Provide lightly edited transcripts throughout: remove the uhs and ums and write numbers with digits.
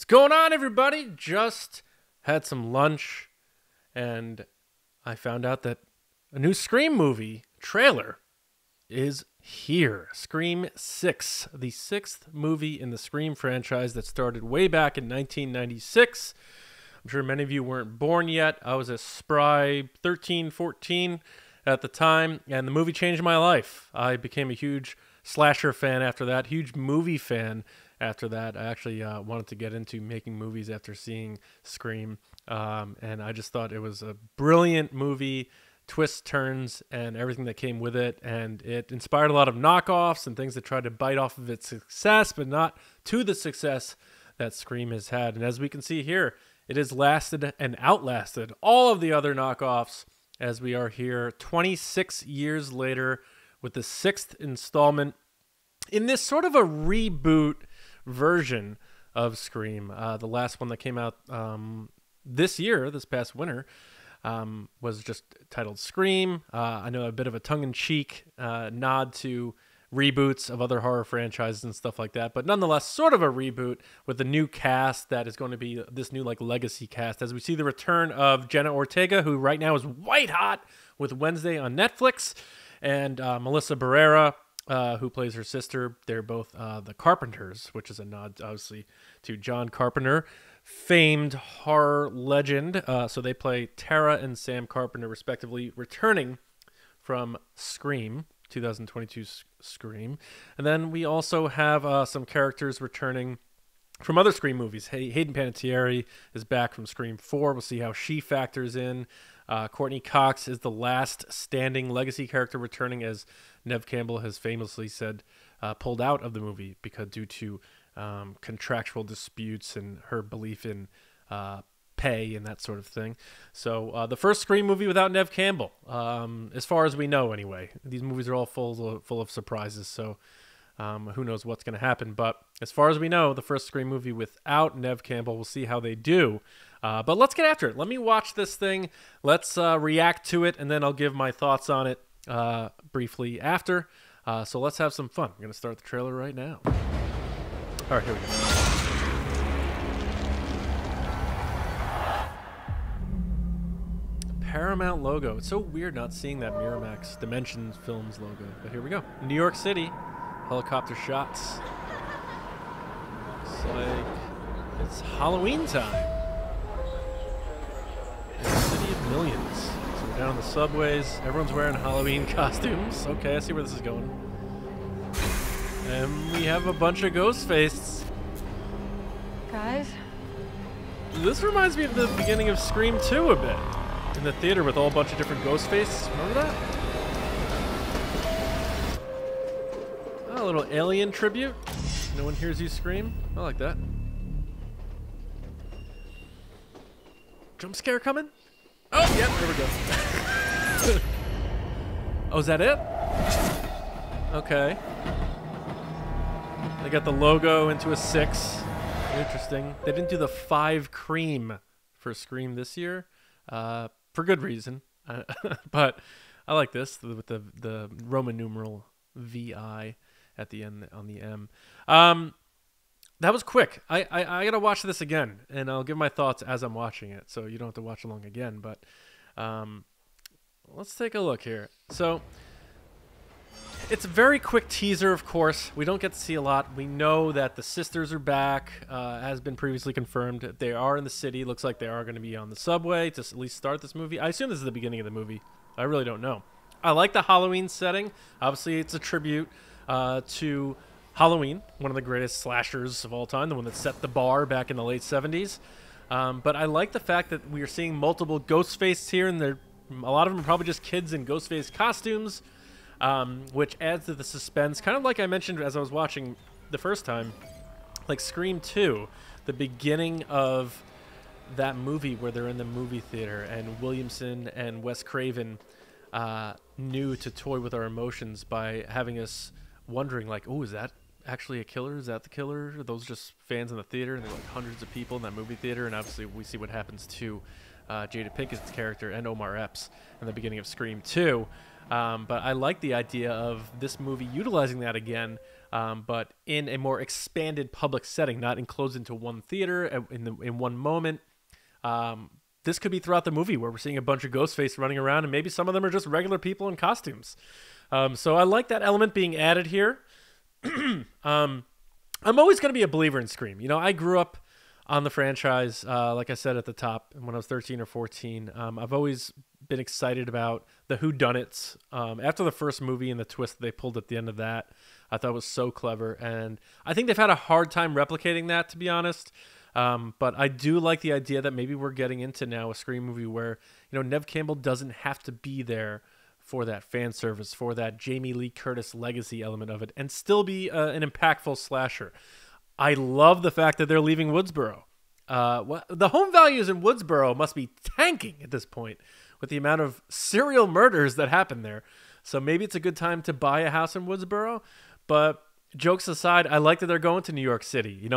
going on, everybody? Just had some lunch, and I found out that a new Scream movie trailer is here. Scream 6, the sixth movie in the Scream franchise that started way back in 1996. I'm sure many of you weren't born yet. I was a spry 13, 14 at the time, and the movie changed my life. I became a huge slasher fan after that, huge movie fan after that. I actually wanted to get into making movies after seeing Scream, and I just thought it was a brilliant movie, twists, turns, and everything that came with it, and it inspired a lot of knockoffs and things that tried to bite off of its success, but not to the success that Scream has had. And as we can see here, it has lasted and outlasted all of the other knockoffs, as we are here 26 years later with the sixth installment in this sort of a reboot version of Scream. The last one that came out this past winter, was just titled Scream. I know a bit of a tongue-in-cheek nod to reboots of other horror franchises and stuff like that, but nonetheless sort of a reboot with a new cast that is going to be this new legacy cast, as we see the return of Jenna Ortega, who right now is white hot with Wednesday on Netflix, and Melissa Barrera, who plays her sister. They're both the Carpenters, which is a nod obviously to John Carpenter, famed horror legend. So they play Tara and Sam Carpenter respectively, returning from Scream 2022 Scream. And then we also have some characters returning from other Scream movies. Hayden Panettiere is back from Scream 4. We'll see how she factors in. Courteney Cox is the last standing legacy character returning, as Neve Campbell has famously said, pulled out of the movie due to contractual disputes and her belief in pay and that sort of thing. So the first Scream movie without Neve Campbell, as far as we know anyway. These movies are all full of surprises, so who knows what's going to happen. But as far as we know, the first Scream movie without Neve Campbell. We'll see how they do. But let's get after it. Let me watch this thing. Let's react to it, and then I'll give my thoughts on it briefly after. So let's have some fun. I'm going to start the trailer right now. All right, here we go. Paramount logo. It's so weird not seeing that Miramax Dimensions Films logo. But here we go. New York City. Helicopter shots. Looks like it's Halloween time. In the city of millions. So we're down on the subways. Everyone's wearing Halloween costumes. Okay, I see where this is going. And we have a bunch of ghost faces. Guys? This reminds me of the beginning of Scream 2 a bit. In the theater with a whole bunch of different ghost faces. Remember that? Oh, a little alien tribute. No one hears you scream. I like that. Jump scare coming? Oh, yep, there we go. Oh, is that it? Okay. They got the logo into a 6. Interesting. They didn't do the 5 cream for Scream this year. For good reason. But I like this with the Roman numeral VI at the end on the M. That was quick. I gotta watch this again, and I'll give my thoughts as I'm watching it, so you don't have to watch along again. But let's take a look here. So it's a very quick teaser, of course. We don't get to see a lot. We know that the sisters are back, has been previously confirmed. They are in the city. Looks like they are going to be on the subway to at least start this movie. I assume this is the beginning of the movie. I really don't know. I like the Halloween setting. Obviously, it's a tribute to Halloween, one of the greatest slashers of all time, the one that set the bar back in the late 70s. But I like the fact that we are seeing multiple ghost faces here, and a lot of them are probably just kids in ghost face costumes. Which adds to the suspense, kind of like I mentioned as I was watching the first time, like Scream 2, the beginning of that movie where they're in the movie theater and Williamson and Wes Craven knew to toy with our emotions by having us wondering, like, oh, is that actually a killer? Is that the killer? Are those just fans in the theater? And there were like hundreds of people in that movie theater, and obviously we see what happens to Jada Pinkett's character and Omar Epps in the beginning of Scream 2. But I like the idea of this movie utilizing that again, but in a more expanded public setting, not enclosed into one theater in one moment. This could be throughout the movie where we're seeing a bunch of Ghostface running around, and maybe some of them are just regular people in costumes. So I like that element being added here. I'm always going to be a believer in Scream. I grew up on the franchise, like I said at the top, when I was 13 or 14. I've always been excited about the whodunits. After the first movie and the twist they pulled at the end of that, I thought was so clever. And I think they've had a hard time replicating that, to be honest. But I do like the idea that maybe we're getting into now a Scream movie where, Neve Campbell doesn't have to be there for that fan service, for that Jamie Lee Curtis legacy element of it, and still be an impactful slasher. I love the fact that they're leaving Woodsboro. The home values in Woodsboro must be tanking at this point with the amount of serial murders that happen there. So maybe it's a good time to buy a house in Woodsboro. But jokes aside, I like that they're going to New York City.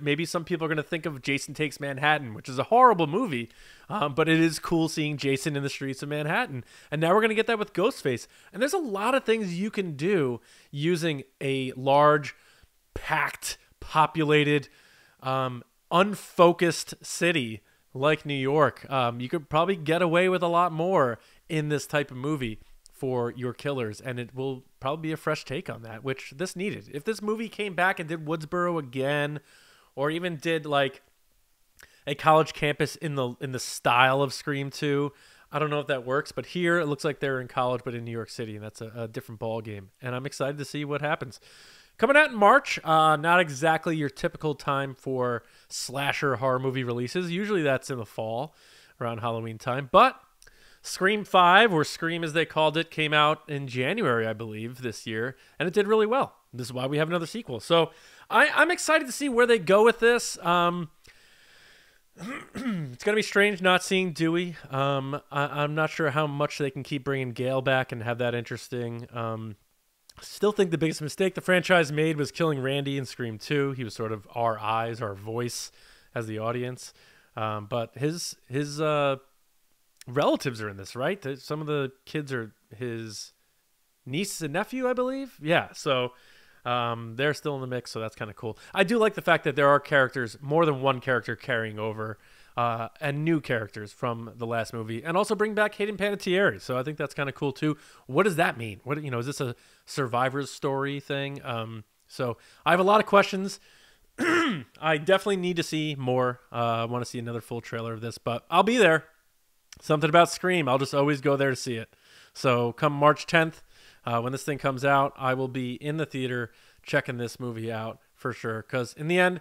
Maybe some people are going to think of Jason Takes Manhattan, which is a horrible movie, but it is cool seeing Jason in the streets of Manhattan. And now we're going to get that with Ghostface. And there's a lot of things you can do using a large, packed, populated, unfocused city like New York. You could probably get away with a lot more in this type of movie for your killers, and it will probably be a fresh take on that, which this needed. If this movie came back and did Woodsboro again, or even did like a college campus in the style of Scream 2, I don't know if that works, but here it looks like they're in college but in New York City, and that's a different ball game, and I'm excited to see what happens. Coming out in March, not exactly your typical time for slasher horror movie releases. Usually that's in the fall, around Halloween time. But Scream 5, or Scream as they called it, came out in January, I believe, this year, and it did really well. This is why we have another sequel. So I'm excited to see where they go with this. It's going to be strange not seeing Dewey. I'm not sure how much they can keep bringing Gale back and have that interesting. Still think the biggest mistake the franchise made was killing Randy in Scream 2. He was sort of our eyes, our voice as the audience. But his relatives are in this, right? Some of the kids are his niece and nephew, I believe. Yeah, so they're still in the mix, so that's kind of cool. I do like the fact that there are characters, more than one character carrying over, and new characters from the last movie, and also bring back Hayden Panettiere. So I think that's kind of cool too. What does that mean? Is this a survivor's story thing? So I have a lot of questions. I definitely need to see more. I want to see another full trailer of this, but I'll be there. Something about Scream, I'll just always go there to see it. So come March 10th, when this thing comes out, I will be in the theater checking this movie out for sure. Because in the end,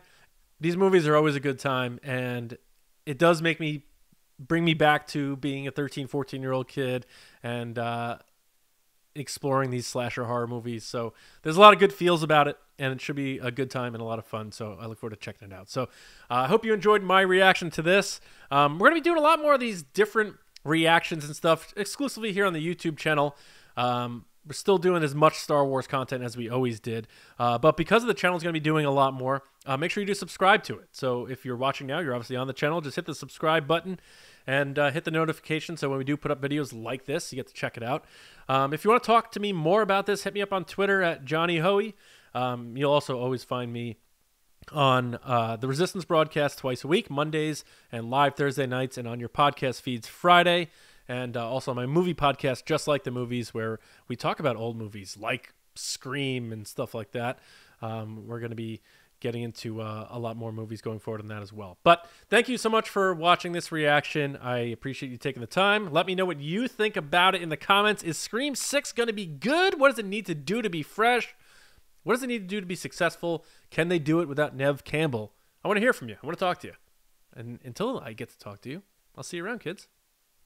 these movies are always a good time, and it does bring me back to being a 13, 14-year-old kid and exploring these slasher horror movies. So there's a lot of good feels about it, and it should be a good time and a lot of fun. So I look forward to checking it out. So I hope you enjoyed my reaction to this. We're going to be doing a lot more of these different reactions and stuff exclusively here on the YouTube channel. We're still doing as much Star Wars content as we always did. But because of the channel is going to be doing a lot more, make sure you do subscribe to it. So if you're watching now, you're obviously on the channel. Just hit the subscribe button and hit the notification. So when we do put up videos like this, you get to check it out. If you want to talk to me more about this, hit me up on Twitter at Johnny Hoey. You'll also always find me on the Resistance broadcast twice a week, Mondays and live Thursday nights, and on your podcast feeds Friday. And also my movie podcast, Just Like the Movies, where we talk about old movies like Scream and stuff like that. We're going to be getting into a lot more movies going forward on that as well. But thank you so much for watching this reaction. I appreciate you taking the time. Let me know what you think about it in the comments. Is Scream 6 going to be good? What does it need to do to be fresh? What does it need to do to be successful? Can they do it without Neve Campbell? I want to hear from you. I want to talk to you. And until I get to talk to you, I'll see you around, kids.